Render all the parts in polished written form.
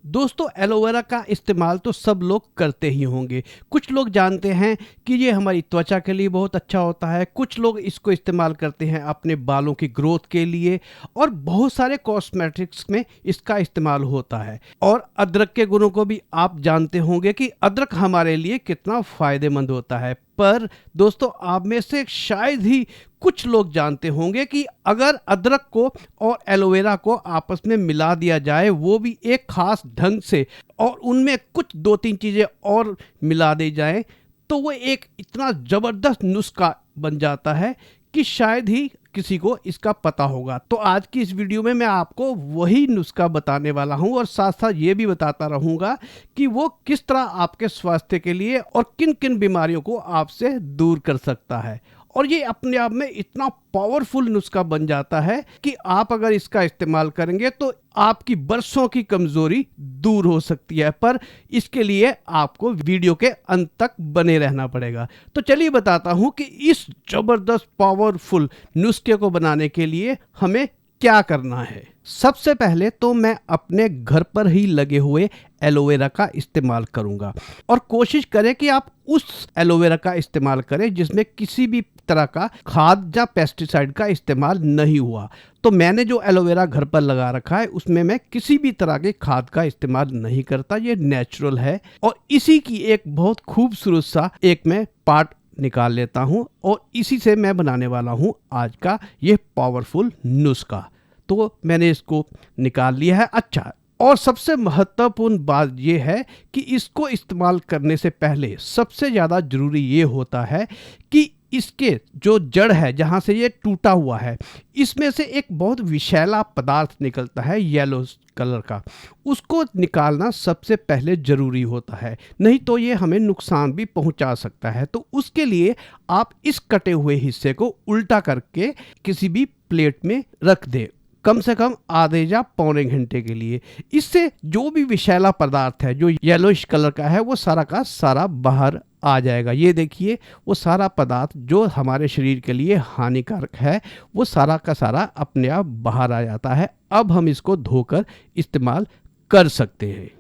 दोस्तों एलोवेरा का इस्तेमाल तो सब लोग करते ही होंगे। कुछ लोग जानते हैं कि ये हमारी त्वचा के लिए बहुत अच्छा होता है, कुछ लोग इसको इस्तेमाल करते हैं अपने बालों की ग्रोथ के लिए और बहुत सारे कॉस्मेटिक्स में इसका इस्तेमाल होता है। और अदरक के गुणों को भी आप जानते होंगे कि अदरक हमारे लिए कितना फ़ायदेमंद होता है। पर दोस्तों आप में से शायद ही कुछ लोग जानते होंगे कि अगर अदरक को और एलोवेरा को आपस में मिला दिया जाए, वो भी एक खास ढंग से, और उनमें कुछ दो तीन चीज़ें और मिला दी जाए, तो वो एक इतना ज़बरदस्त नुस्खा बन जाता है कि शायद ही किसी को इसका पता होगा। तो आज की इस वीडियो में मैं आपको वही नुस्खा बताने वाला हूं और साथ साथ ये भी बताता रहूंगा कि वो किस तरह आपके स्वास्थ्य के लिए और किन किन बीमारियों को आपसे दूर कर सकता है। और ये अपने आप में इतना पावरफुल नुस्खा बन जाता है कि आप अगर इसका इस्तेमाल करेंगे तो आपकी बरसों की कमजोरी दूर हो सकती है। पर इसके लिए आपको वीडियो के अंत तक बने रहना पड़ेगा। तो चलिए बताता हूं कि इस जबरदस्त पावरफुल नुस्खे को बनाने के लिए हमें क्या करना है। सबसे पहले तो मैं अपने घर पर ही लगे हुए एलोवेरा का इस्तेमाल करूंगा और कोशिश करें कि आप उस एलोवेरा का इस्तेमाल करें जिसमें किसी भी तरह का खाद या पेस्टिसाइड का इस्तेमाल नहीं हुआ। तो मैंने जो एलोवेरा घर पर लगा रखा है उसमें मैं किसी भी तरह के खाद का इस्तेमाल नहीं करता, ये नेचुरल है। और इसी की एक बहुत खूबसूरत सा एक मैं पार्ट निकाल लेता हूं और इसी से मैं बनाने वाला हूं आज का ये पावरफुल नुस्खा। तो मैंने इसको निकाल लिया है। अच्छा, और सबसे महत्वपूर्ण बात यह है कि इसको इस्तेमाल करने से पहले सबसे ज़्यादा ज़रूरी ये होता है कि इसके जो जड़ है जहाँ से ये टूटा हुआ है, इसमें से एक बहुत विषैला पदार्थ निकलता है येलो कलर का, उसको निकालना सबसे पहले ज़रूरी होता है, नहीं तो ये हमें नुकसान भी पहुंचा सकता है। तो उसके लिए आप इस कटे हुए हिस्से को उल्टा करके किसी भी प्लेट में रख दें, कम से कम आधे या पौने घंटे के लिए। इससे जो भी विषैला पदार्थ है जो येलोइश कलर का है वो सारा का सारा बाहर आ जाएगा। ये देखिए, वो सारा पदार्थ जो हमारे शरीर के लिए हानिकारक है वो सारा का सारा अपने आप बाहर आ जाता है। अब हम इसको धोकर इस्तेमाल कर सकते हैं।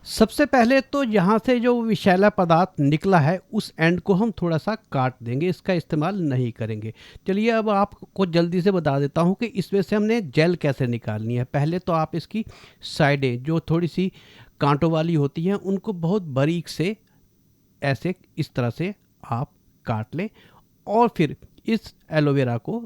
सबसे पहले तो यहाँ से जो विषैला पदार्थ निकला है उस एंड को हम थोड़ा सा काट देंगे, इसका इस्तेमाल नहीं करेंगे। चलिए अब आपको जल्दी से बता देता हूँ कि इसमें से हमने जेल कैसे निकालनी है। पहले तो आप इसकी साइडें जो थोड़ी सी कांटों वाली होती हैं उनको बहुत बारीक से ऐसे इस तरह से आप काट लें और फिर इस एलोवेरा को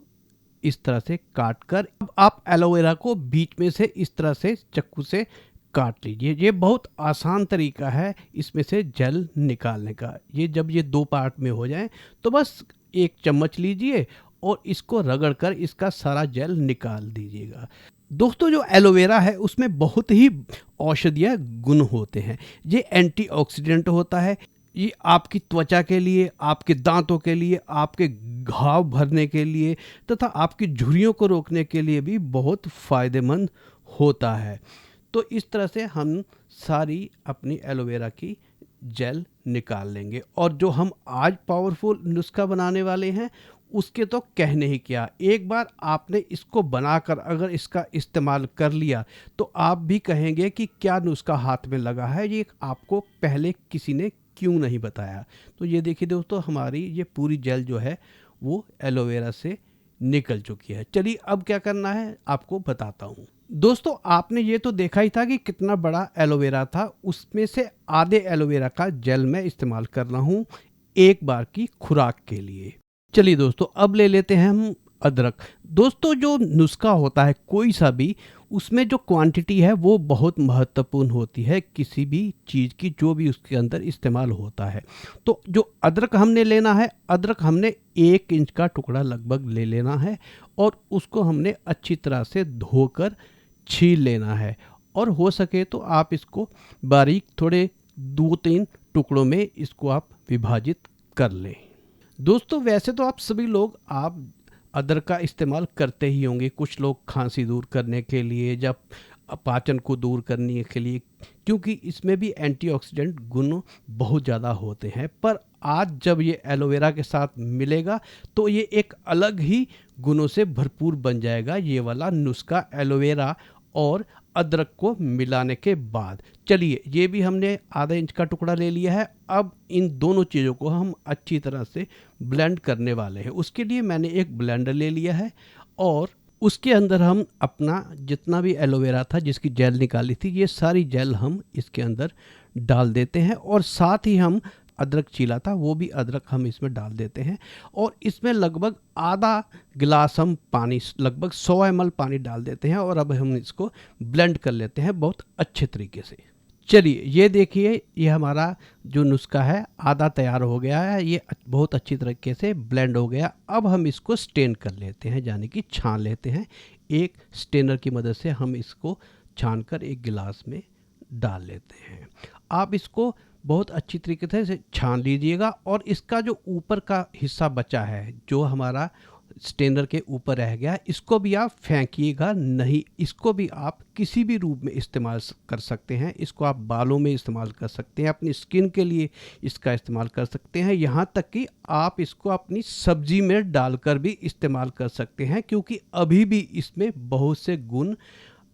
इस तरह से काट कर अब आप एलोवेरा को बीच में से इस तरह से चाकू से काट लीजिए। ये बहुत आसान तरीका है इसमें से जेल निकालने का। ये जब ये दो पार्ट में हो जाए तो बस एक चम्मच लीजिए और इसको रगड़ कर इसका सारा जेल निकाल दीजिएगा। दोस्तों जो एलोवेरा है उसमें बहुत ही औषधीय गुण होते हैं। ये एंटीऑक्सीडेंट होता है, ये आपकी त्वचा के लिए, आपके दांतों के लिए, आपके घाव भरने के लिए तथा आपकी झुर्रियों को रोकने के लिए भी बहुत फ़ायदेमंद होता है। तो इस तरह से हम सारी अपनी एलोवेरा की जेल निकाल लेंगे। और जो हम आज पावरफुल नुस्खा बनाने वाले हैं उसके तो कहने ही क्या। एक बार आपने इसको बनाकर अगर इसका इस्तेमाल कर लिया तो आप भी कहेंगे कि क्या नुस्खा हाथ में लगा है, ये आपको पहले किसी ने क्यों नहीं बताया। तो ये देखिए दोस्तों, हमारी ये पूरी जेल जो है वो एलोवेरा से निकल चुकी है। चलिए अब क्या करना है आपको बताता हूँ। दोस्तों आपने ये तो देखा ही था कि कितना बड़ा एलोवेरा था, उसमें से आधे एलोवेरा का जेल मैं इस्तेमाल कर रहा हूँ एक बार की खुराक के लिए। चलिए दोस्तों अब ले लेते हैं हम अदरक। दोस्तों जो नुस्खा होता है कोई सा भी, उसमें जो क्वांटिटी है वो बहुत महत्वपूर्ण होती है किसी भी चीज़ की जो भी उसके अंदर इस्तेमाल होता है। तो जो अदरक हमने लेना है, अदरक हमने 1 इंच का टुकड़ा लगभग ले लेना है और उसको हमने अच्छी तरह से धोकर छील लेना है। और हो सके तो आप इसको बारीक थोड़े 2-3 टुकड़ों में इसको आप विभाजित कर लें। दोस्तों वैसे तो आप सभी लोग आप अदरक का इस्तेमाल करते ही होंगे। कुछ लोग खांसी दूर करने के लिए, जब पाचन को दूर करने के लिए, क्योंकि इसमें भी एंटीऑक्सीडेंट गुण बहुत ज़्यादा होते हैं। पर आज जब ये एलोवेरा के साथ मिलेगा तो ये एक अलग ही गुणों से भरपूर बन जाएगा ये वाला नुस्खा। एलोवेरा और अदरक को मिलाने के बाद। चलिए, ये भी हमने आधा इंच का टुकड़ा ले लिया है। अब इन दोनों चीज़ों को हम अच्छी तरह से ब्लेंड करने वाले हैं। उसके लिए मैंने एक ब्लेंडर ले लिया है और उसके अंदर हम अपना जितना भी एलोवेरा था जिसकी जेल निकाली थी, ये सारी जेल हम इसके अंदर डाल देते हैं और साथ ही हम अदरक छीला था वो भी अदरक हम इसमें डाल देते हैं और इसमें लगभग आधा गिलास हम पानी, लगभग 100 ml पानी डाल देते हैं और अब हम इसको ब्लेंड कर लेते हैं बहुत अच्छे तरीके से। चलिए, ये देखिए, ये हमारा जो नुस्खा है आधा तैयार हो गया है। ये बहुत अच्छी तरीके से ब्लेंड हो गया। अब हम इसको स्टेन कर लेते हैं, यानी कि छान लेते हैं। एक स्टेनर की मदद से हम इसको छान कर एक गिलास में डाल लेते हैं। आप इसको बहुत अच्छी तरीके से छान लीजिएगा और इसका जो ऊपर का हिस्सा बचा है, जो हमारा स्टेनर के ऊपर रह गया, इसको भी आप फेंकिएगा नहीं। इसको भी आप किसी भी रूप में इस्तेमाल कर सकते हैं। इसको आप बालों में इस्तेमाल कर सकते हैं, अपनी स्किन के लिए इसका इस्तेमाल कर सकते हैं, यहाँ तक कि आप इसको अपनी सब्जी में डालकर भी इस्तेमाल कर सकते हैं, क्योंकि अभी भी इसमें बहुत से गुण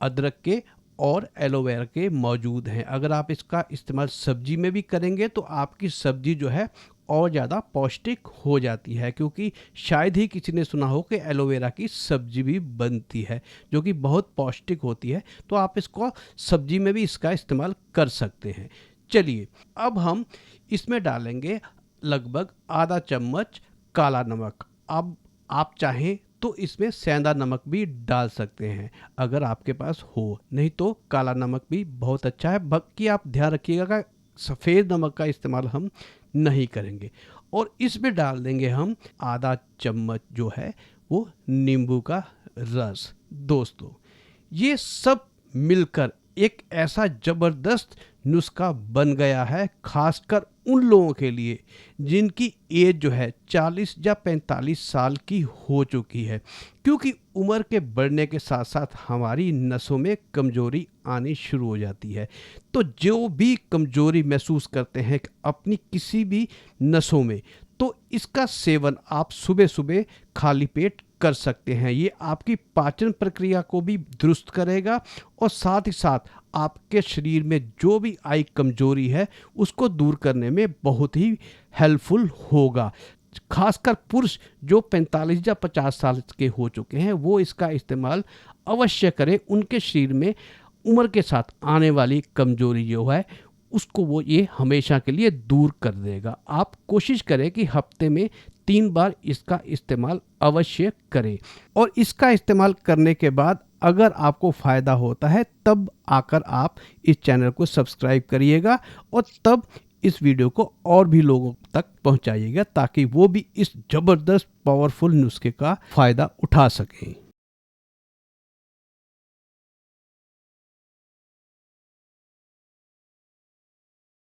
अदरक के और एलोवेरा के मौजूद हैं। अगर आप इसका इस्तेमाल सब्जी में भी करेंगे तो आपकी सब्जी जो है और ज़्यादा पौष्टिक हो जाती है, क्योंकि शायद ही किसी ने सुना हो कि एलोवेरा की सब्जी भी बनती है जो कि बहुत पौष्टिक होती है। तो आप इसको सब्जी में भी इसका इस्तेमाल कर सकते हैं। चलिए, अब हम इसमें डालेंगे लगभग आधा चम्मच काला नमक। अब आप चाहें तो इसमें सेंधा नमक भी डाल सकते हैं अगर आपके पास हो, नहीं तो काला नमक भी बहुत अच्छा है। बाकी आप ध्यान रखिएगा कि सफ़ेद नमक का इस्तेमाल हम नहीं करेंगे। और इसमें डाल देंगे हम आधा चम्मच जो है वो नींबू का रस। दोस्तों, ये सब मिलकर एक ऐसा ज़बरदस्त नुस्खा बन गया है, खासकर उन लोगों के लिए जिनकी एज जो है 40 या 45 साल की हो चुकी है, क्योंकि उम्र के बढ़ने के साथ साथ हमारी नसों में कमज़ोरी आनी शुरू हो जाती है। तो जो भी कमज़ोरी महसूस करते हैं अपनी किसी भी नसों में, तो इसका सेवन आप सुबह सुबह खाली पेट कर सकते हैं। ये आपकी पाचन प्रक्रिया को भी दुरुस्त करेगा और साथ ही साथ आपके शरीर में जो भी आई कमजोरी है उसको दूर करने में बहुत ही हेल्पफुल होगा। खासकर पुरुष जो 45 या 50 साल के हो चुके हैं वो इसका इस्तेमाल अवश्य करें। उनके शरीर में उम्र के साथ आने वाली कमजोरी जो है उसको वो ये हमेशा के लिए दूर कर देगा। आप कोशिश करें कि हफ्ते में 3 बार इसका इस्तेमाल अवश्य करें और इसका इस्तेमाल करने के बाद अगर आपको फ़ायदा होता है तब आकर आप इस चैनल को सब्सक्राइब करिएगा और तब इस वीडियो को और भी लोगों तक पहुंचाइएगा ताकि वो भी इस ज़बरदस्त पावरफुल नुस्खे का फ़ायदा उठा सकें।